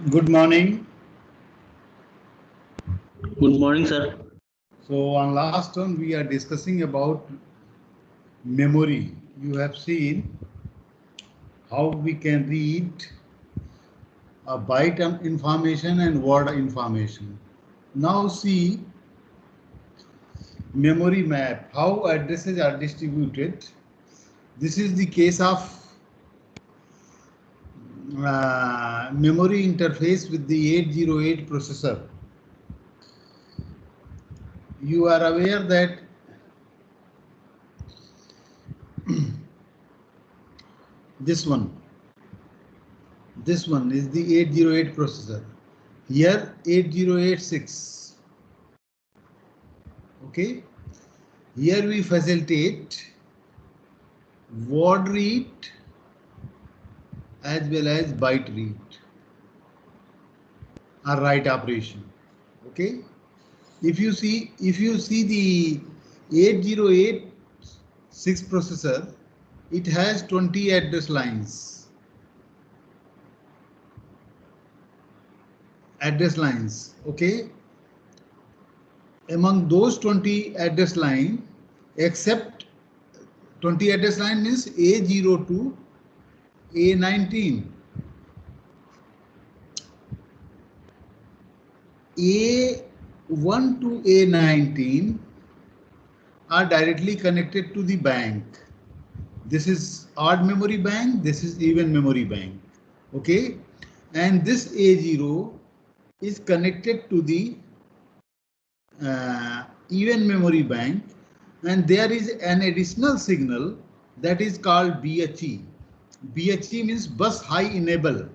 Good morning. Good morning, sir. So on last one we are discussing about memory. You have seen how we can read a byte information and word information. Now see memory map, how addresses are distributed. This is the case of memory interface with the 808 processor. You are aware that this one is the 808 processor. Here 8086. Okay. Here we facilitate word read as well as byte read or write operation. Okay. If you see the 8086 processor, it has 20 address lines. Okay. Among those 20 address line, except 20 address line means A0 to A19. A1 to A19 are directly connected to the bank. This is odd memory bank, this is even memory bank. Okay, and this A0 is connected to the even memory bank, and there is an additional signal that is called BHE. BHE means bus high enable.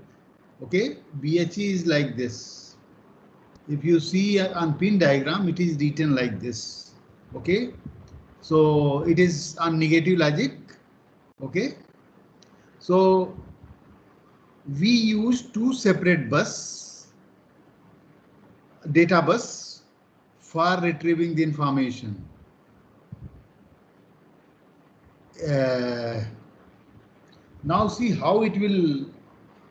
Okay, BHE is like this. If you see on pin diagram, it is written like this. Okay, so it is on negative logic. Okay, so we use two separate data bus for retrieving the information. Now see how it will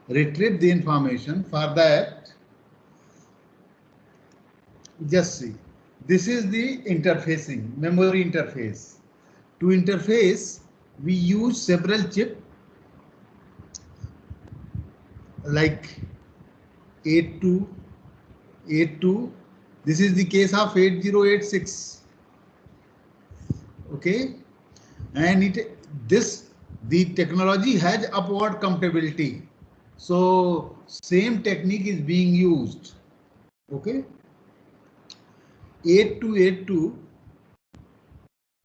retrieve the information. For that, just see, this is the interfacing, memory interface. To interface, we use several chips like 82. This is the case of 8086. Okay, and the technology has upward compatibility, so same technique is being used. Okay, 8282,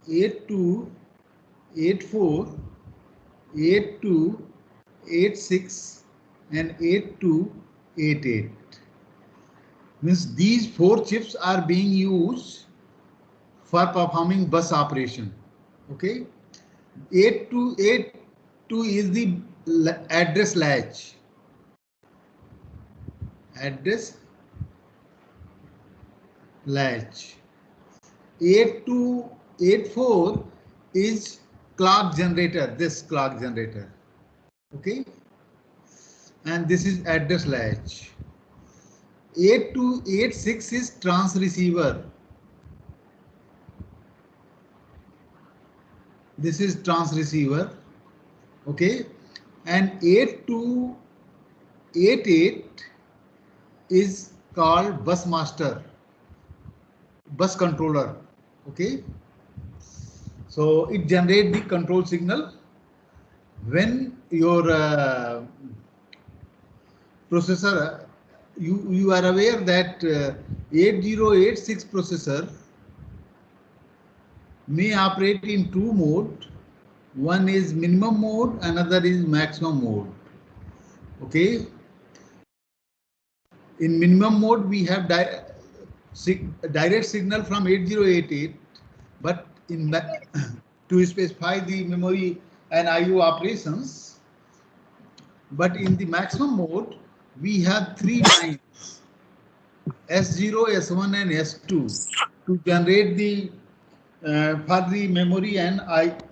8284, 8286 and 8288 means these four chips are being used for performing bus operation. Okay, 8282 is the address latch. Address latch. 8284 is clock generator. This clock generator. Okay, and this is address latch. 8286 is transceiver. This is transceiver. Okay, and 8288 is called bus master, bus controller. Okay, so it generates the control signal when your processor, you are aware that 8086 processor may operate in two modes. One is minimum mode, another is maximum mode. Okay, in minimum mode we have direct signal from 8088, but in to specify the memory and IO operations. But in the maximum mode we have three lines, S0, S1 and S2, to generate the for the memory and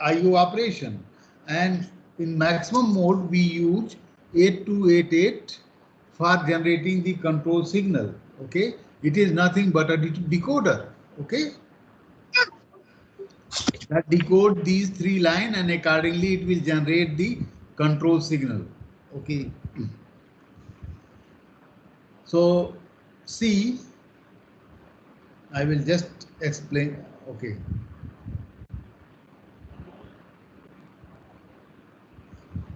IO operation. And in maximum mode we use 8288 for generating the control signal. Okay, it is nothing but a decoder. Okay, that decode these three lines and accordingly it will generate the control signal. Okay, so see, I will just explain. Okay,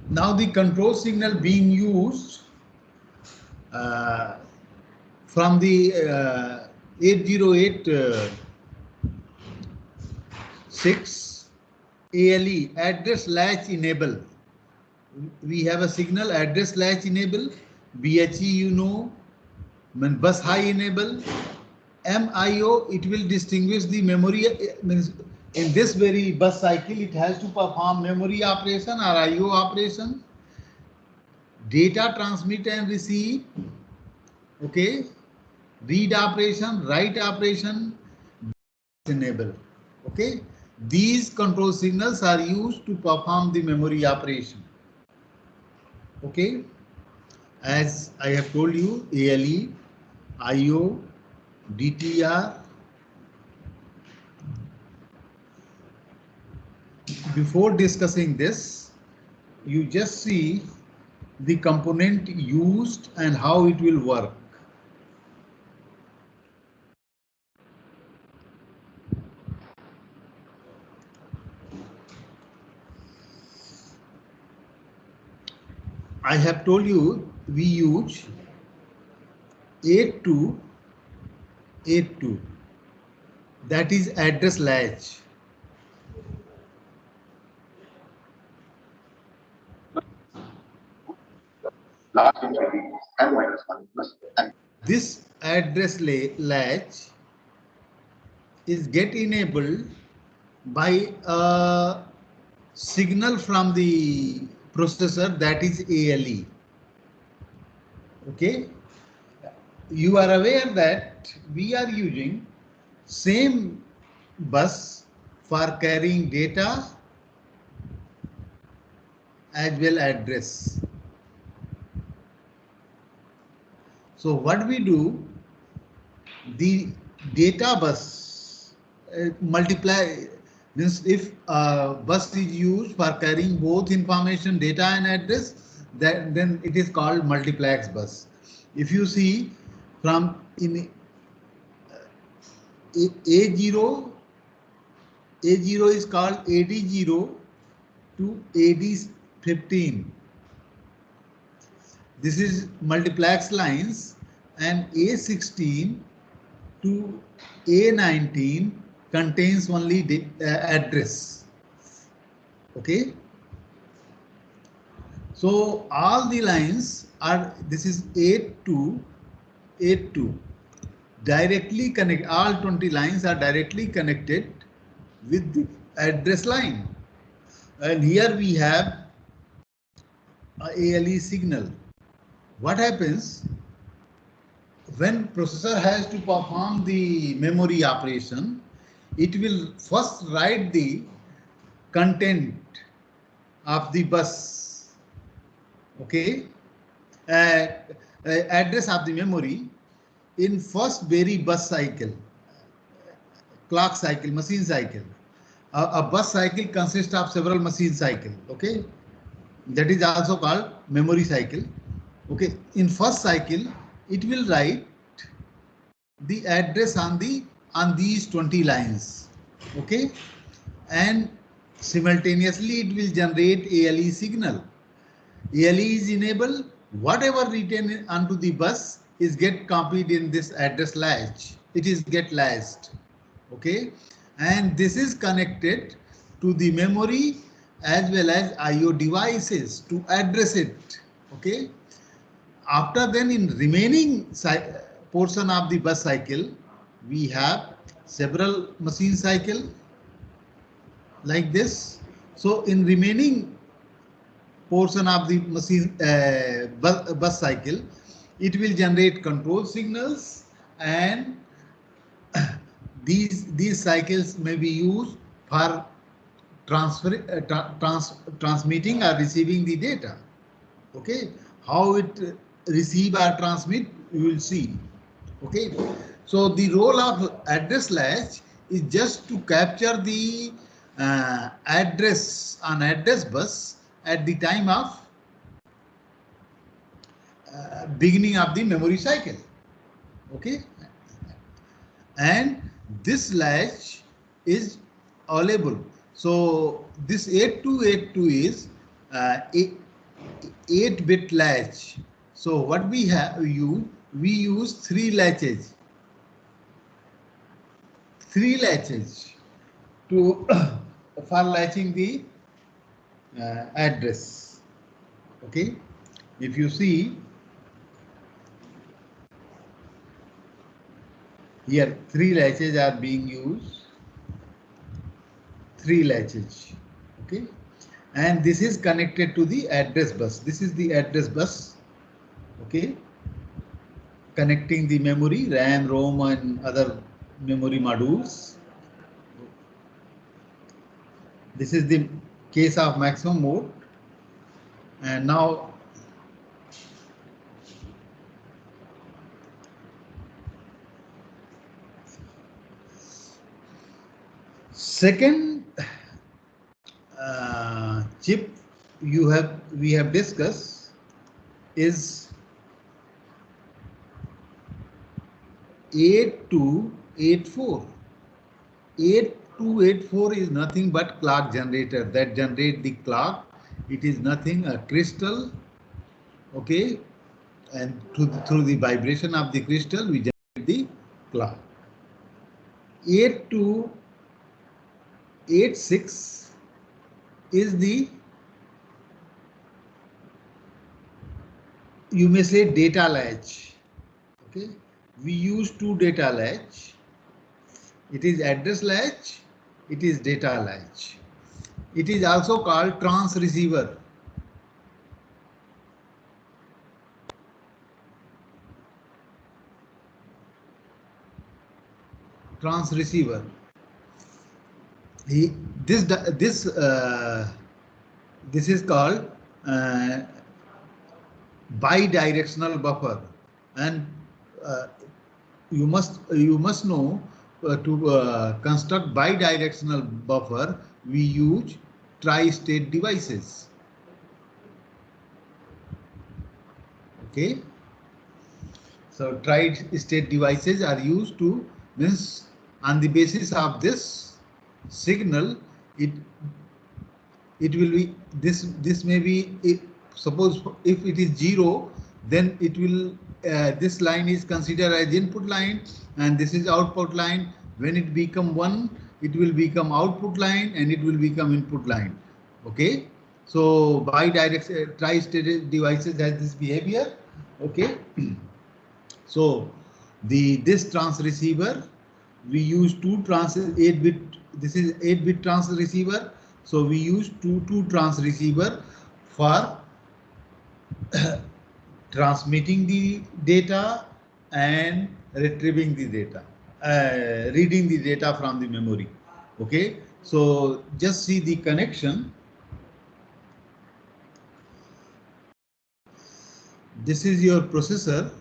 now the control signal being used uh, from the 8086 ALE, address latch enable. We have a signal address latch enable, BHE, you know, bus high enable, MIO, it will distinguish the memory, means in this very bus cycle it has to perform memory operation or IO operation, data transmit and receive, okay, read operation, write operation, enable. Okay, these control signals are used to perform the memory operation. Okay, as I have told you, ALE, IO, DTR. Before discussing this, you just see the component used and how it will work. I have told you we use 8282, that is address latch. This address latch is get enabled by a signal from the processor, that is ALE. Okay, you are aware that we are using same bus for carrying data as well address. So what we do, the data bus multiply, means if bus is used for carrying both information, data and address, then it is called multiplex bus. If you see from in A0 is called AD0 to AD15. This is multiplex lines, and A16 to A19 contains only the address. Okay. So all the lines are, this is 8282. Directly connect, all 20 lines are directly connected with the address line. And here we have a ALE signal. What happens when processor has to perform the memory operation? It will first write the content of the bus, okay, address of the memory in first very bus cycle, clock cycle, machine cycle. A bus cycle consists of several machine cycle, okay, that is also called memory cycle. Okay, in first cycle it will write the address on these 20 lines, okay, and simultaneously it will generate ALE signal. ALE is enabled, whatever written onto the bus is get copied in this address latch, it is get latched, okay, and this is connected to the memory as well as IO devices to address it, okay. After then, in remaining portion of the bus cycle, we have several machine cycle like this. So in remaining portion of the machine bus cycle, it will generate control signals, and these cycles may be used for transmitting or receiving the data. Okay, how it receive or transmit, you will see. Okay, so the role of address latch is just to capture the address on address bus at the time of beginning of the memory cycle. Okay, and this latch is available. So this 8282 is 8-bit latch. So what we have, we use three latches to for latching the address. Okay, if you see here, three latches are being used. Three latches. Okay, and this is connected to the address bus. This is the address bus. Okay, connecting the memory, RAM, ROM, and other memory modules. This is the case of maximum mode. And now second chip we have discussed is 8284. 8284 is nothing but clock generator that generate the clock. It is nothing a crystal. Okay, and through the vibration of the crystal we generate the clock. 8286 is the, you may say, data latch. Okay, we use two data latch. It is address latch, it is data latch. It is also called transceiver. Transceiver. This is called bidirectional buffer, and you must know to construct bidirectional buffer we use tri-state devices. Okay, so tri-state devices are used to, means on the basis of this signal it will be this may be, suppose if it is 0, then it will this line is considered as input line and this is output line. When it become 1, it will become output line and it will become input line. Okay, so bidirectional tri-state devices has this behavior. Okay, so this transceiver we use 8-bit. This is 8-bit transceiver. So we use two transceiver for transmitting the data and retrieving the data, reading the data from the memory. Okay, so just see the connection. This is your processor,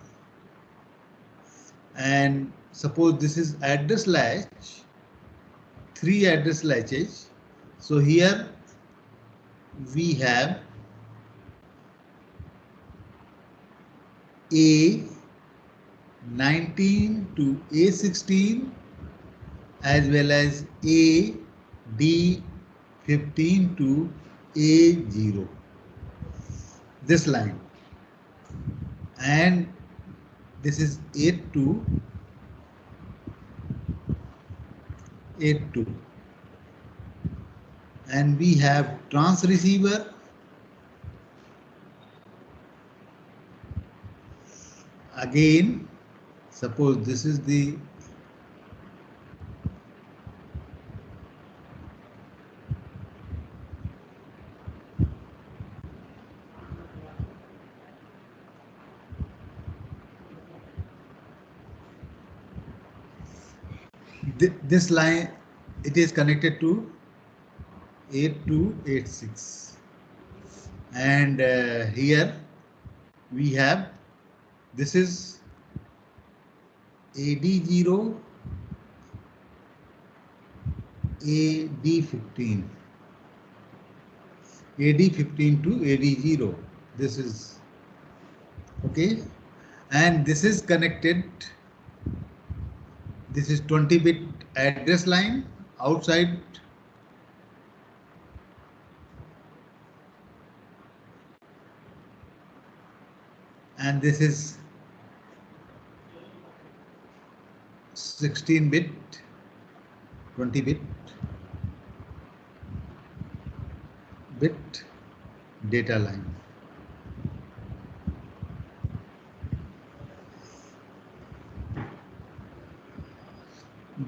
and suppose this is address latch, 3 address latches. So here we have A19 to A16 as well as AD15 to A0, this line, and this is 8282, and we have transceiver again. Suppose this is the this line, it is connected to 8286, and here we have This is AD0, AD15, AD15 to AD0. This is okay, and this is connected. This is 20-bit address line outside. And this is 16-bit, 20-bit data line.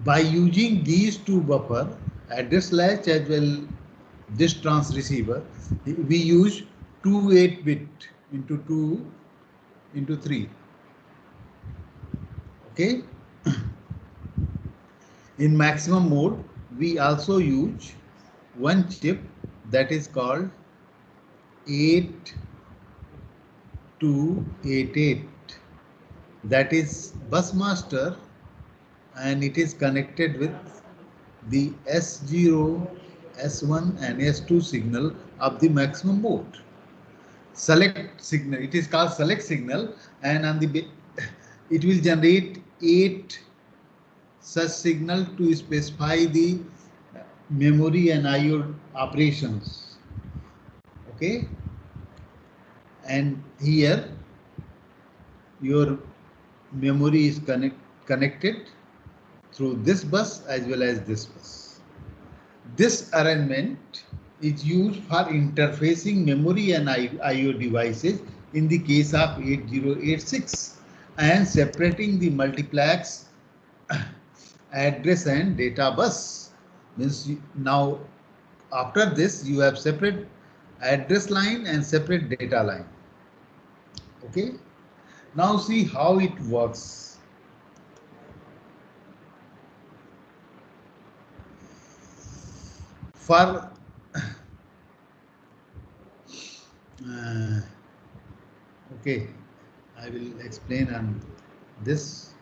By using these two buffer, address latch as well this transceiver, we use 2 8-bit into 2 into 3. Okay. In maximum mode, we also use one chip that is called 8288. That is bus master, and it is connected with the S0, S1 and S2 signal of the maximum mode. Select signal, it is called select signal, and on the it will generate 8 such signal to specify the memory and IO operations. Okay, and here your memory is connected through this bus as well as this bus. This arrangement is used for interfacing memory and IO devices in the case of 8086 and separating the multiplex address and data bus. Means now after this you have separate address line and separate data line. Okay. Now see how it works. For okay, I will explain on this.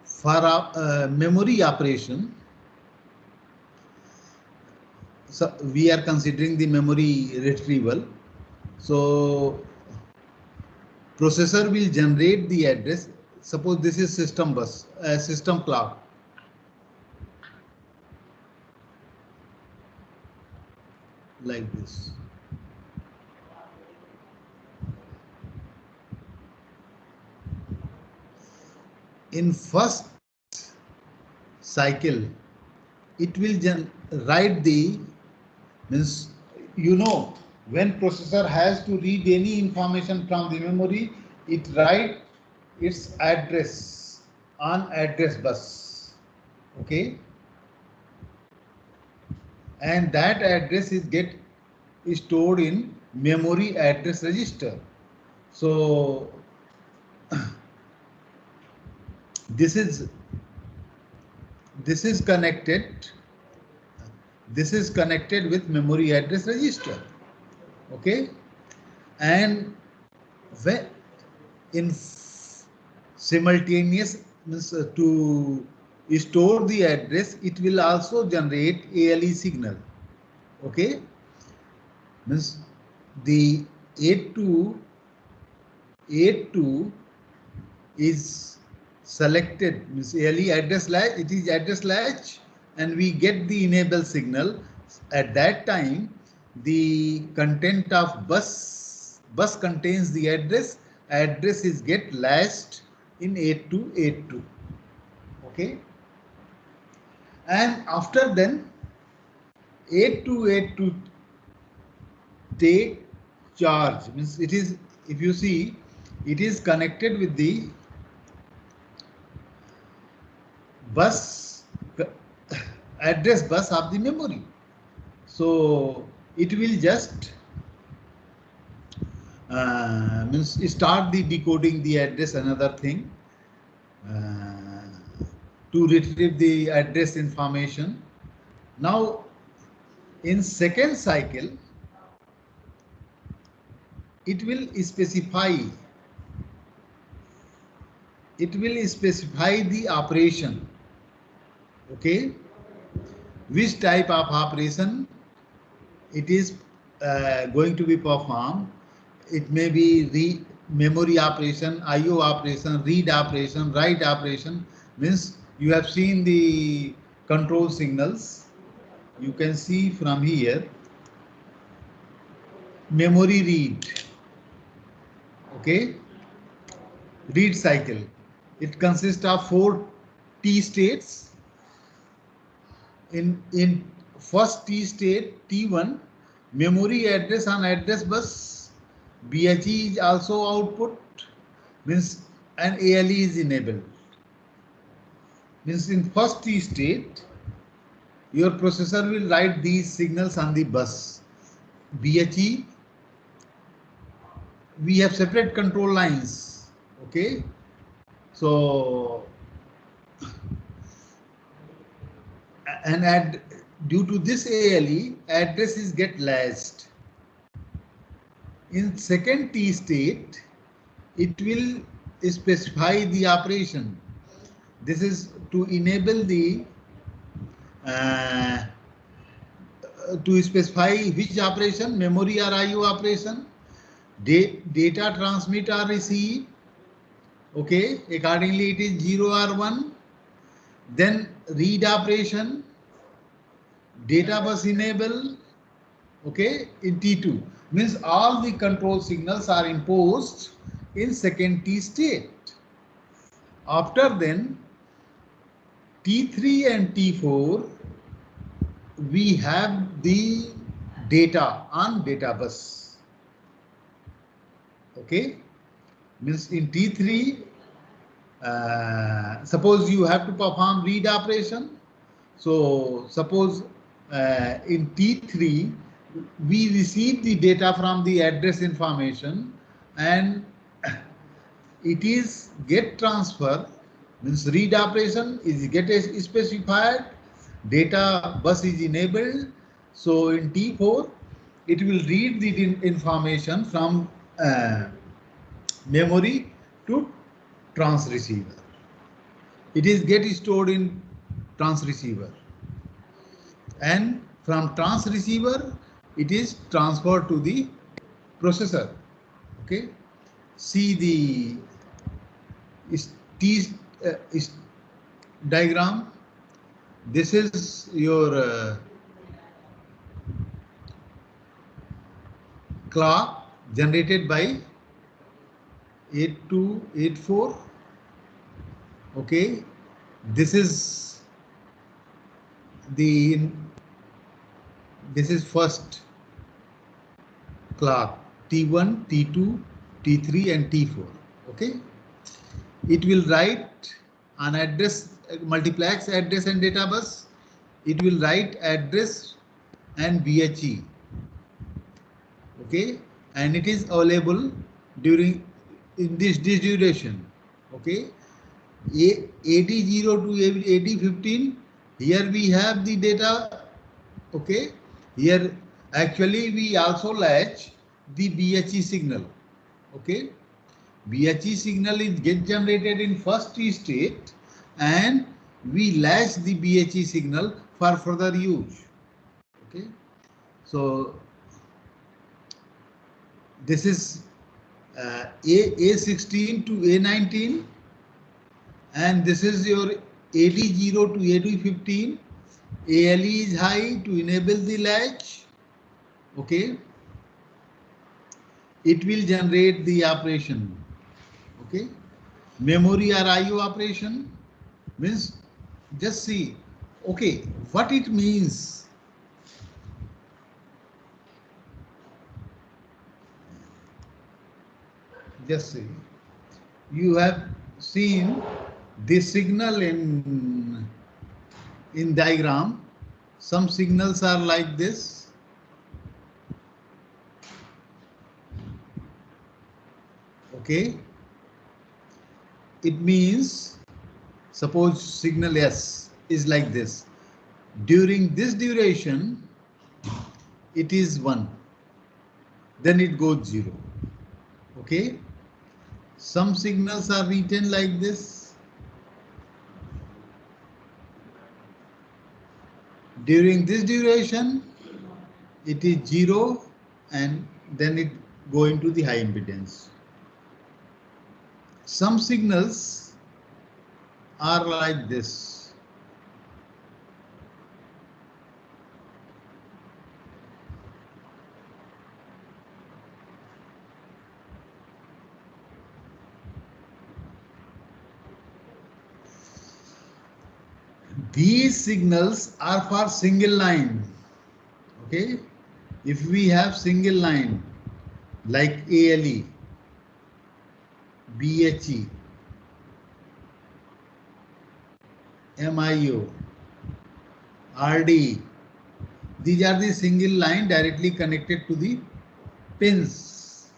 For memory operation, so we are considering the memory retrieval. So processor will generate the address. Suppose this is system bus, system clock. Like this. In first cycle, it will write the, means when processor has to read any information from the memory, it write its address on address bus. Okay, and that address is stored in memory address register. So this is connected. This is connected with memory address register. Okay, and when in simultaneous, means to store the address, it will also generate ALE signal. Okay, means the 8282 is selected, means ALE address latch, it is address latch, and we get the enable signal. At that time, the content of bus contains the address is get latched in 8282. Okay, and after then 8282 take charge, means it is, if you see, it is connected with the bus address bus of the memory. So it will just means start the decoding the address, another thing, to retrieve the address information. Now in second cycle, it will specify the operation, okay, which type of operation it is going to be performed. It may be memory operation, IO operation, read operation, write operation. Means you have seen the control signals. You can see from here, memory read, okay, read cycle. It consists of 4 T states. In first T state, T1, memory address on address bus, BHE is also output, means an ALE is enabled. Means in first T state, your processor will write these signals on the bus. BHE, we have separate control lines, okay. So, and due to this ALE, addresses get latched. In second T state, it will specify the operation. This is to enable the to specify which operation, memory or IO operation, data transmit or receive. Okay, accordingly it is 0 or 1. Then read operation, data bus enable. Okay, in T2, means all the control signals are imposed in second T state. After then, T3 and T4, we have the data on data bus. Okay, means in T3, suppose you have to perform read operation. So suppose in T3, we receive the data from the address information and it is get transfer, means read operation is get specified, data bus is enabled. So in T4, it will read the information from memory to transreceiver. It is get stored in transreceiver, and from transreceiver it is transferred to the processor. Okay, see the T diagram. This is your clock generated by 8284. Okay, this is first clock, T1, T2, T3 and T4. Okay, it will write an address, multiplex address and data bus. It will write address and BHE. Okay, and it is available during in this duration. Okay, AD0 to AD15. Here we have the data. Okay, here actually we also latch the BHE signal. Okay, BHE signal is get generated in first T state, and we latch the BHE signal for further use. Okay, so this is A16 to A19, and this is your AD0 to AD15. ALE is high to enable the latch. Okay, it will generate the operation. Okay, memory or IO operation means, just see, okay, what it means. Just see, you have seen this signal in diagram. Some signals are like this. Okay, it means, suppose signal S is like this. During this duration, it is 1. Then it goes 0. Okay, some signals are written like this. During this duration, it is 0 and then it go into the high impedance. Some signals are like this. These signals are for single line. Okay, if we have single line like ALE, BHE, MIO, RD, these are the single line directly connected to the pins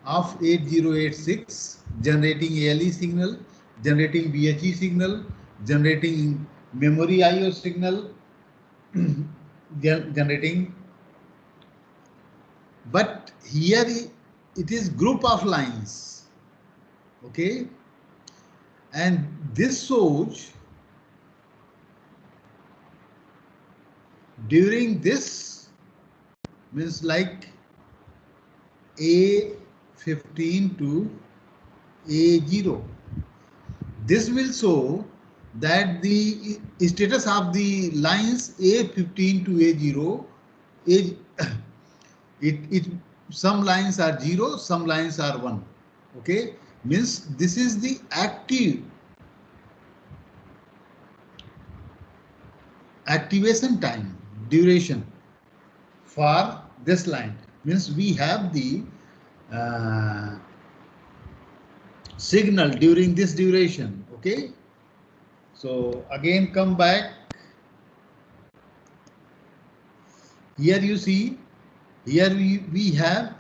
of 8086, generating ALE signal, generating BHE signal, generating memory IO signal, generating. But here it is group of lines. Okay, and this shows during this means like A15 to A0. This will show that the status of the lines A15 to A0 is it some lines are 0, some lines are 1. Okay, means this is the activation time duration for this line. Means we have the signal during this duration. Okay, so again come back. Here you see, here we have,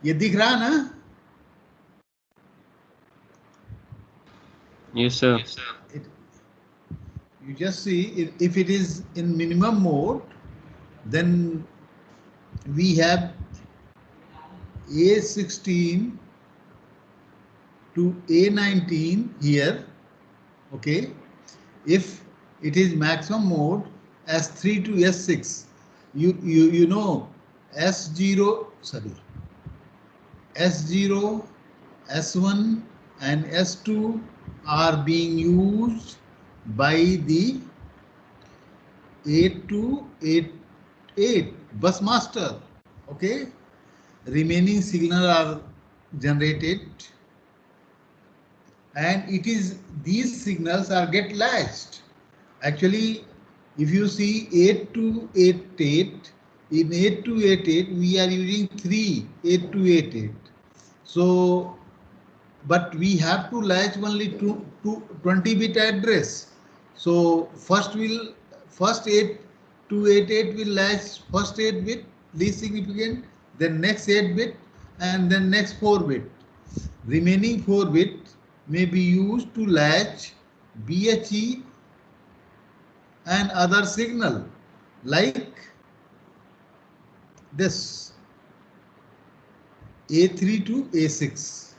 ये दिख रहा ना? Yes, sir. You just see if it is in minimum mode, then we have A16 to A19 here. Okay, if it is maximum mode S3 to S6, you know S0, sorry, S0, S1 and S2 are being used by the 8288 bus master. Okay, remaining signal are generated, and it is these signals are get latched. Actually, if you see 8288, in 8288 we are using 3 8288. So, but we have to latch only to 20-bit address. So first 8288 will latch first 8 bit, least significant, then next 8 bit, and then next 4 bit. Remaining 4 bit may be used to latch BHE and other signal like this A3 to A6.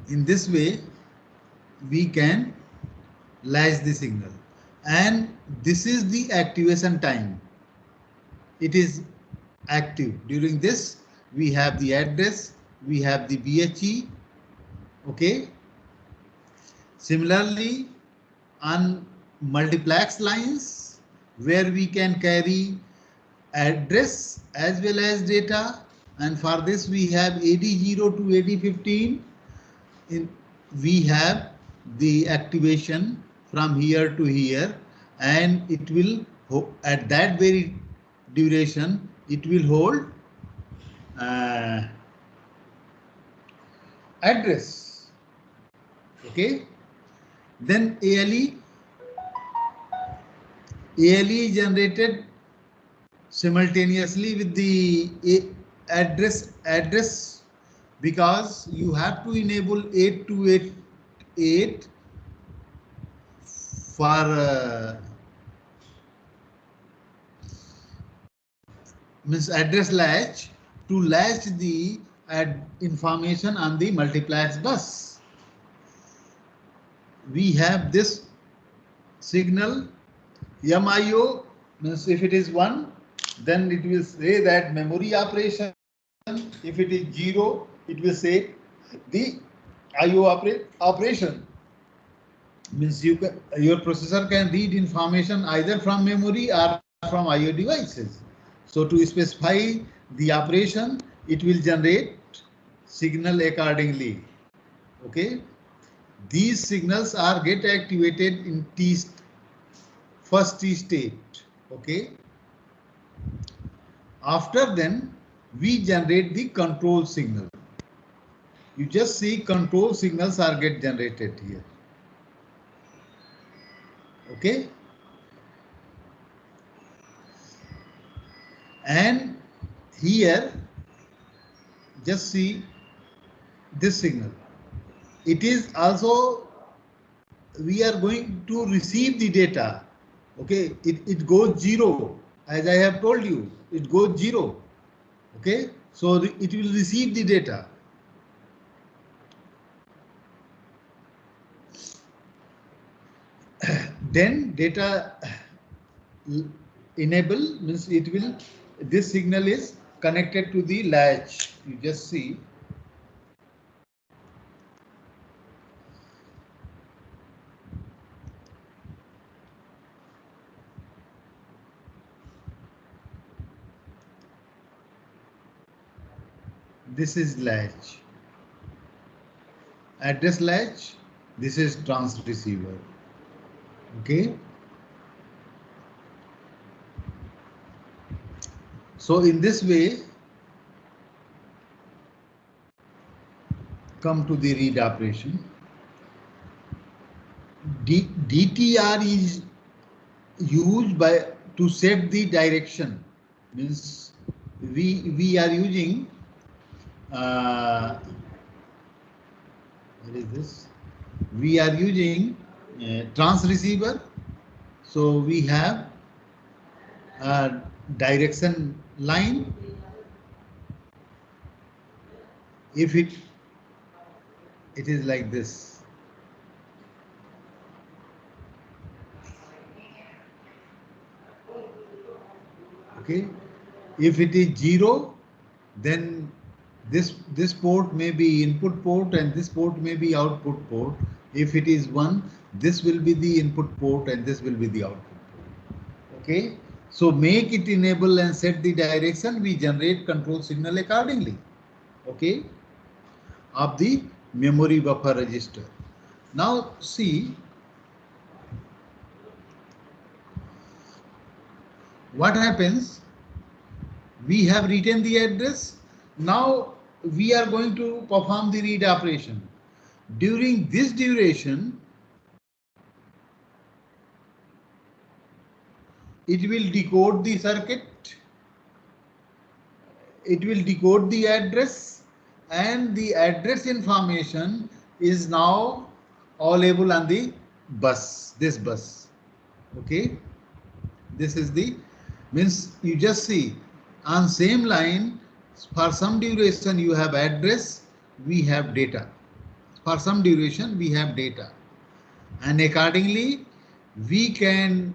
In this way, we can latch the signal, and this is the activation time. It is active. During this, we have the address, we have the BHE. Okay. Similarly, on multiplex lines, where we can carry address as well as data, and for this we have AD0 to AD15. We have the activation from here to here, and it will at that very duration it will hold address. Okay, then ALE generated simultaneously with the address, because you have to enable 8288 for means address latch to latch the information on the multiplex bus. We have this signal MIO, means if it is 1, then it will say that memory operation. If it is 0, it will say the IO operation. Means your processor can read information either from memory or from IO devices. So to specify the operation, it will generate signal accordingly. Okay. These signals are get activated in first T state. Okay. After then, we generate the control signal. You just see control signals are get generated here. Okay. And here, just see this signal. It is also, we are going to receive the data. Okay, it goes 0. As I have told you, it goes 0. Okay, so it will receive the data. Then data enable means it will, this signal is connected to the latch. You just see. This is latch. Address latch. This is transceiver. Okay. So in this way, come to the read operation. DTR is used to set the direction. Means we are using what is this? We are using transceiver. So we have a direction line. If it is like this. Okay. If it is 0, then this port may be input port and this port may be output port. If it is 1, this will be the input port and this will be the output port. Okay. So make it enable and set the direction. We generate control signal accordingly. Okay. Of the memory buffer register. Now see what happens. We have written the address. Now we are going to perform the read operation. During this duration, it will decode the circuit. It will decode the address, and the address information is now available on the bus, this bus. Okay. This is the, means you just see on same line, for some duration you have address, we have data. For some duration we have data, and accordingly we can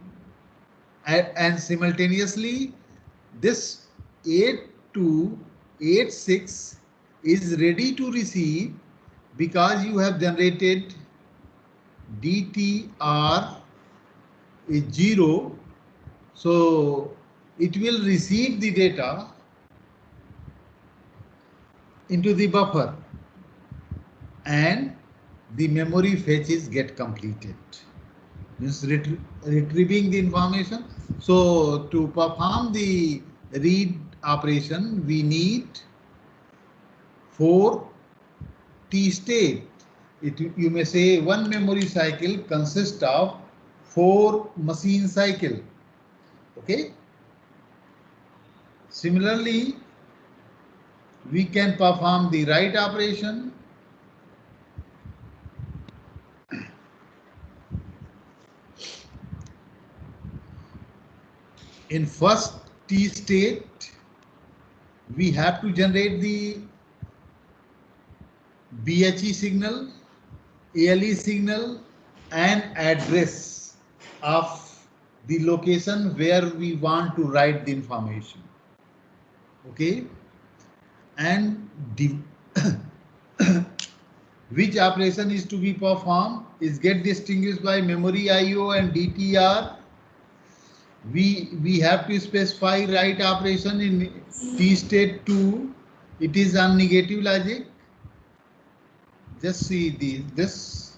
and simultaneously this 8 to 86 is ready to receive because you have generated DTR is 0. So it will receive the data into the buffer and the memory fetches get completed. Means retrieving the information. So to perform the read operation, we need 4 T state. You may say one memory cycle consists of 4 machine cycle. Okay. Similarly, we can perform the write operation. In first T state, we have to generate the BHE signal, ALE signal, and address of the location where we want to write the information. Okay, and which operation is to be performed is get distinguished by memory IO and DTR. We have to specify write operation in T state 2. It is on negative logic. Just see this.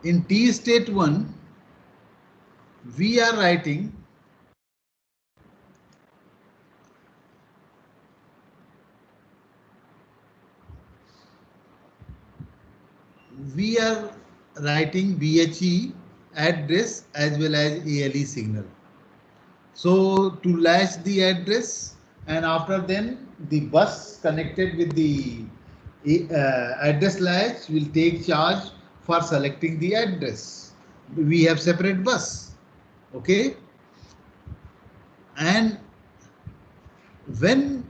In T state 1, we are writing BHE address as well as ALE signal. So to latch the address, and after then the bus connected with the address latch will take charge for selecting the address. We have separate bus. Okay, and when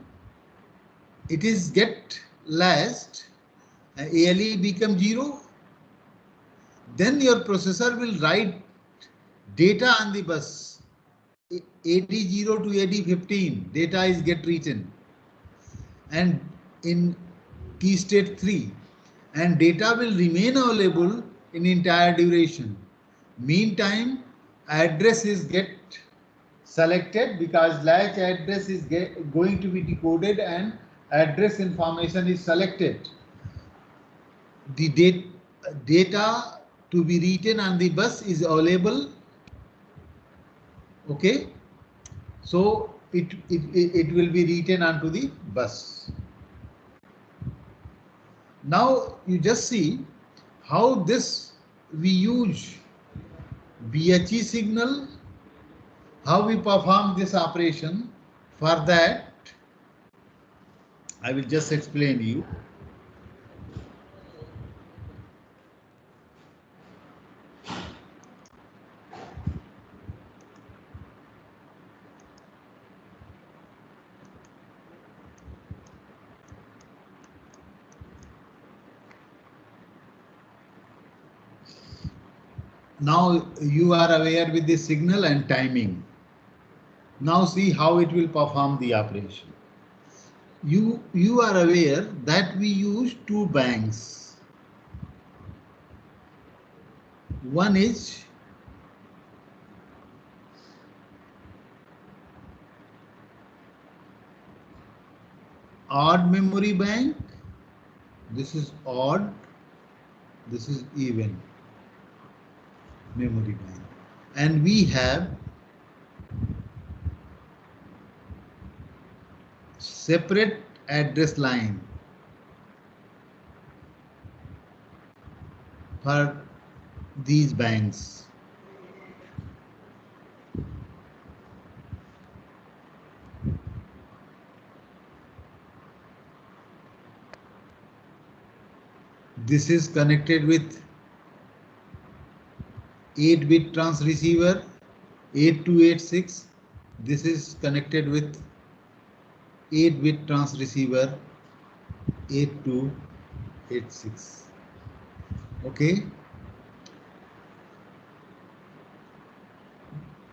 it is get latched, ALE become 0, then your processor will write data on the bus. AD0 to AD15 data is get written, and in T state 3, and data will remain available in entire duration. Meantime, address is get selected because latch address is going to be decoded and address information is selected. The data to be written on the bus is available. Okay, so it will be written onto the bus. Now you just see how this we use BHE signal, how we perform this operation. For that, I will just explain you. Now you are aware with the signal and timing. Now see how it will perform the operation. You are aware that we use two banks. One is odd memory bank. This is odd. This is even memory bank. And we have separate address line for these banks. This is connected with 8-bit transceiver 8286. This is connected with 8-bit transceiver 8286. Okay.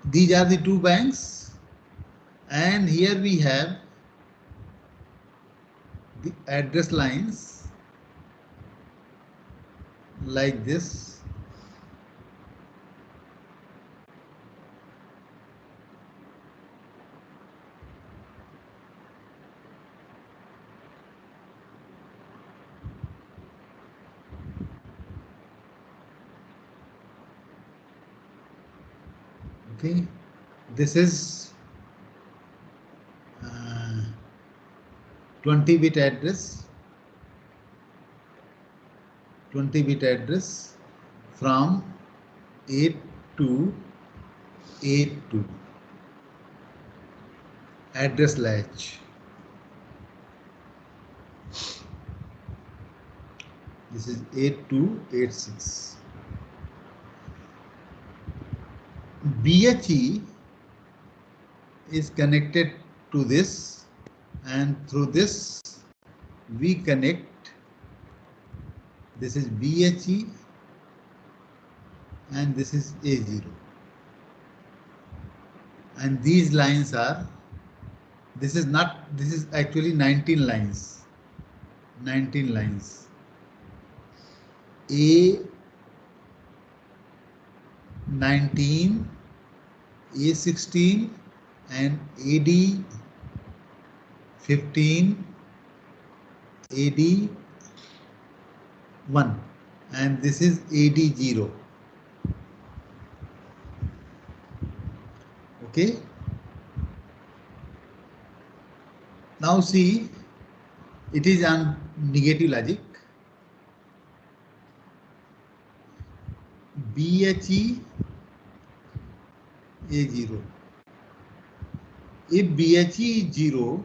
These are the two banks, and here we have the address lines like this. Okay, this is 20-bit address. 20-bit address from 8 to 82. Address latch. This is 8286. BHE is connected to this, and through this we connect. This is BHE and this is A0. And these lines are, this is actually 19 lines. 19 lines. A19, A16 and AD15, AD1, and this is AD0. Okay. Now see, it is on negative logic. BHE A0. If BHE is 0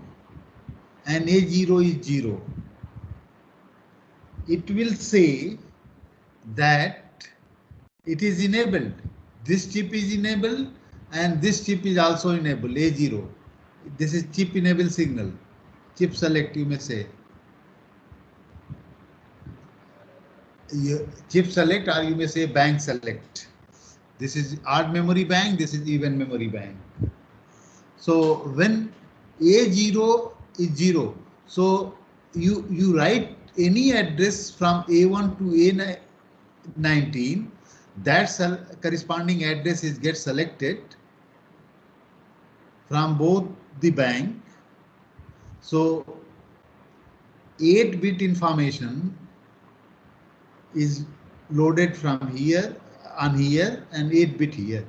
and A0 is 0, it will say that it is enabled. This chip is enabled and this chip is also enabled, A0. This is chip enable signal. Chip select, you may say. Chip select, or you may say bank select. This is odd memory bank, this is even memory bank. So when A0 is 0, so you write any address from A1 to A19, that corresponding address gets selected from both the bank. So 8-bit information is loaded from here on here and 8-bit here.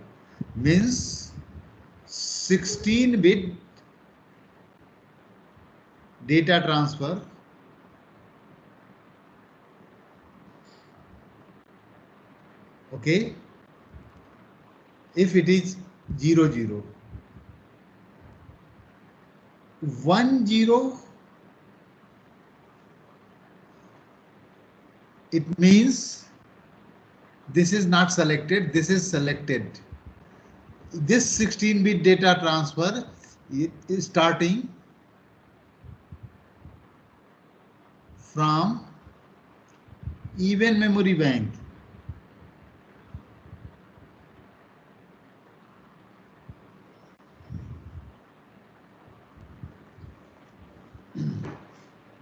Means 16-bit data transfer okay, if it is 0 0 1 0, it means this is not selected, this is selected. This 16-bit data transfer is starting from even memory bank.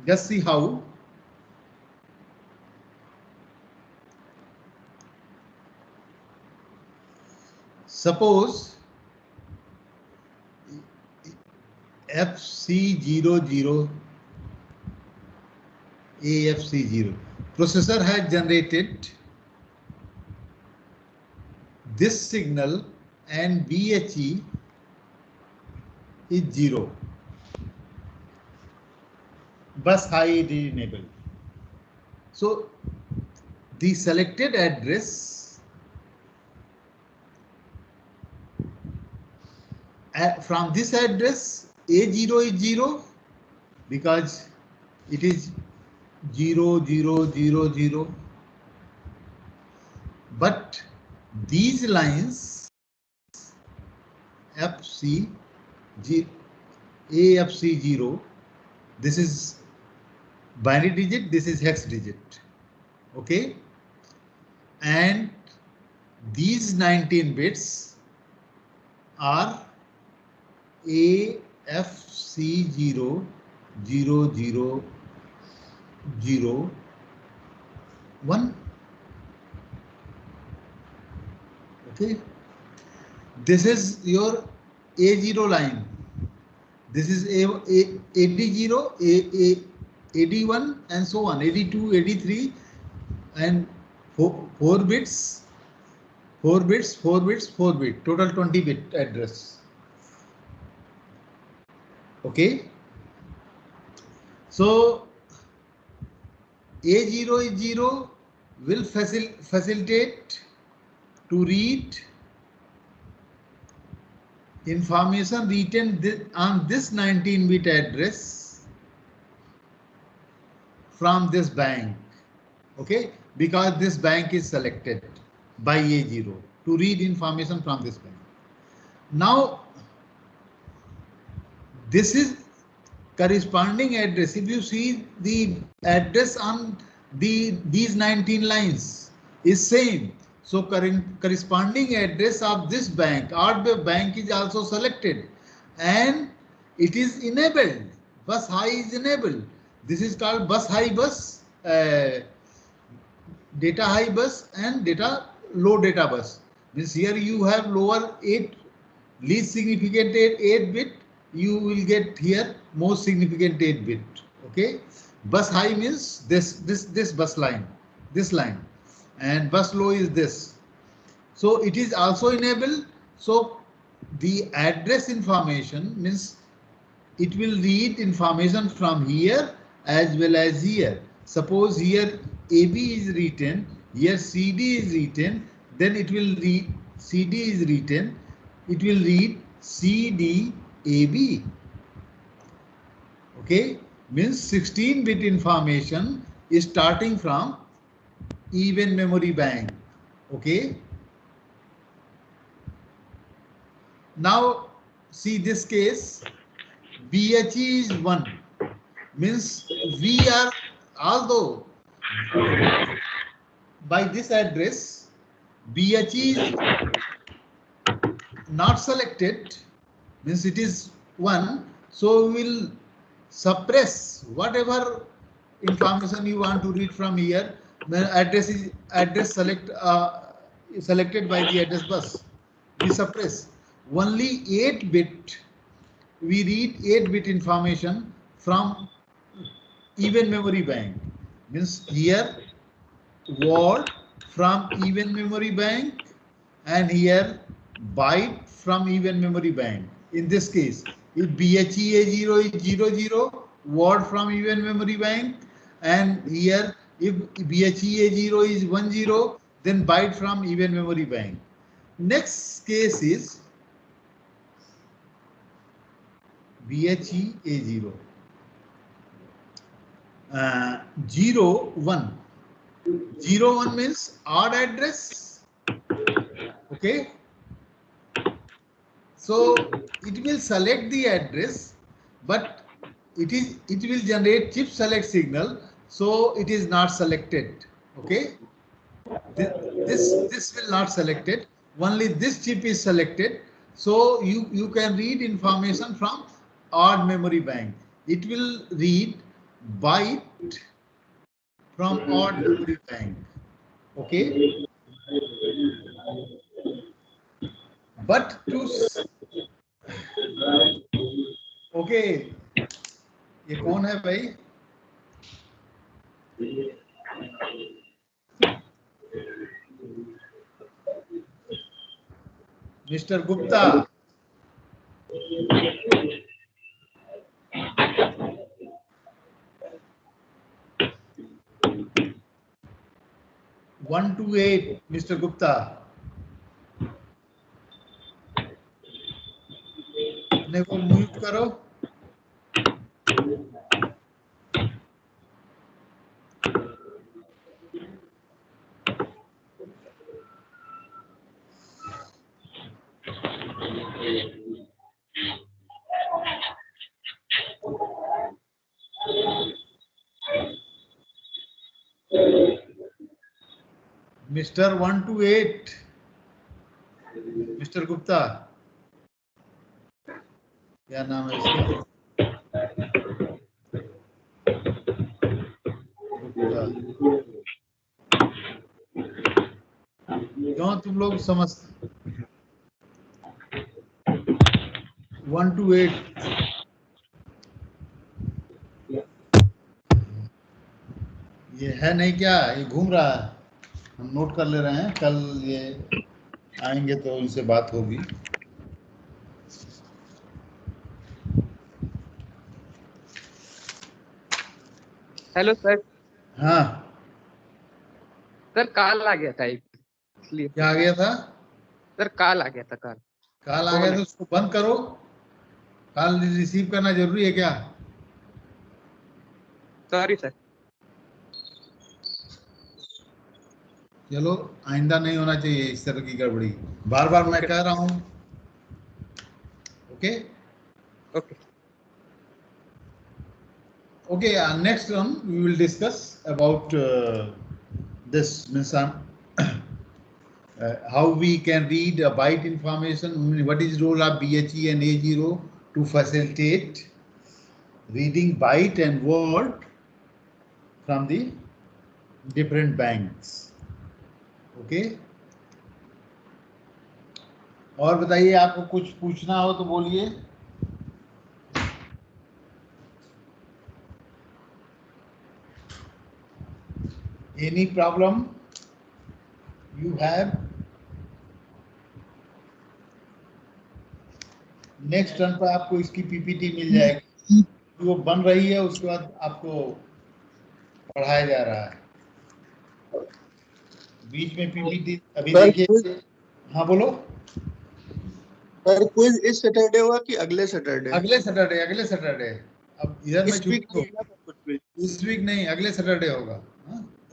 Just see how. Suppose FC00, AFC0. Processor has generated this signal and BHE is 0. Bus high is enabled. So the selected address from this address A0 is 0 because it is 0 0 0 0. But these lines FC AFC0, this is binary digit, this is hex digit. Okay, and these 19 bits are AFC0 0 0 0 1. Okay, this is your A0 line. This is AD0, AD1 and so on, AD2, AD3 and 4 bits, 4 bits, 4 bits, 4 bit, total 20 bit address. Okay, so A0 is 0 will facilitate to read information written on this 19-bit address from this bank. Okay, because this bank is selected by A0 to read information from this bank. Now This is corresponding address. If you see the address on these 19 lines is same. So corresponding address of this bank or the bank is also selected and it is enabled. Bus high is enabled. This is called bus high bus, data high bus and data low data bus. Means here you have lower 8 least significant 8 bit, you will get here most significant 8 bit. Okay, bus high means this bus line, this line, and bus low is this. So it is also enabled. So the address information means it will read information from here as well as here. Suppose here AB is written, here CD is written, then it will read CD is written, it will read CDAB. Okay, means 16-bit information is starting from even memory bank. Okay. Now see this case, BHE is 1, means we are, although by this address BHE is not selected, means it is 1, so we will suppress whatever information you want to read from here. The address selected by the address bus, we suppress. Only 8-bit, we read 8-bit information from even memory bank. Means here word from even memory bank and here byte from even memory bank. In this case, if BHEA0 is 00, word from even memory bank, and here if BHEA0 is 10, then byte from even memory bank. Next case is BHEA0 01. 01 means odd address. Okay, so it will select the address, but it will generate chip select signal, so it is not selected. Okay, this will not selected, only this chip is selected. So you can read information from odd memory bank. It will read byte from odd memory bank. Okay, but to okay ये कौन है भाई? Mister Gupta. One to 8, Mr. Gupta. अपने को mute करो. Mister 1 to 8, mister Gupta, क्या नाम है इसका? क्यों तुम लोग समझ 1 to 8 ये है नहीं क्या? ये घूम रहा है, हम नोट कर ले रहे हैं, कल ये आएंगे तो इनसे बात होगी. Hello sir. हाँ सर कॉल आ गया था इसलिए. क्या आ गया था? सर कॉल आ गया था. कॉल आ गया तो उसको बंद करो. कॉल रिसीव करना जरूरी है क्या? Sorry sir. चलो आइंदा नहीं होना चाहिए इस तरह की गड़बड़ी. बार बार मैं कह रहा हूँ. Okay okay. Okay, next one we will discuss about this means how we can read a byte information. What is role of BHE and A0 to facilitate reading byte and word from the different banks. Okay. और बताइए, आपको कुछ पूछना हो तो बोलिए. Any problem you have? Next turn पर आपको इसकी पीपीटी मिल जाएगी, वो बन रही है, उसके बाद आपको पढ़ाया जा रहा है. बीच में पीपीटी अभी देखिए. हाँ बोलो. सर क्विज इस सैटरडे होगा कि अगले सैटरडे? अगले सैटरडे. अब इधर में इस वीक छुट्टी नहीं है कुछ भी? इस वीक नहीं, अगले सैटरडे होगा.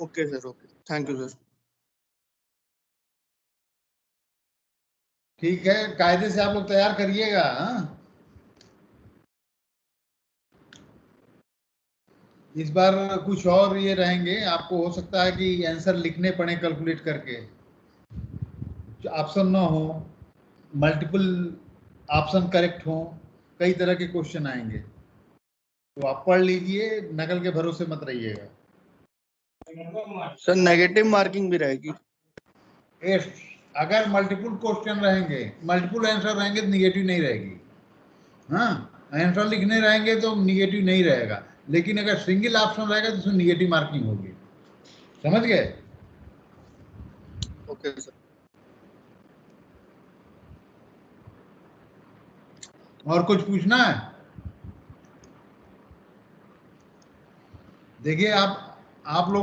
Okay sir, okay, thank you sir. ठीक है, कायदे से आप लोग तैयार करिएगा. इस बार कुछ और ये रहेंगे, आपको हो सकता है कि आंसर लिखने पड़े कैलकुलेट करके, ऑप्शन ना हो, मल्टीपल ऑप्शन करेक्ट हो, कई तरह के क्वेश्चन आएंगे, तो आप पढ़ लीजिए, नकल के भरोसे मत रहिएगा. सर नेगेटिव मार्किंग भी रहेगी? अगर मल्टीपल क्वेश्चन रहेंगे, मल्टीपल आंसर रहेंगे तो निगेटिव नहीं रहेगी. हाँ, आंसर लिखने रहेंगे तो निगेटिव नहीं रहेगा, लेकिन अगर सिंगल ऑप्शन रहेगा तो उसमें निगेटिव मार्किंग होगी. समझ गए? Okay sir. और कुछ पूछना है? देखिए, आप लोग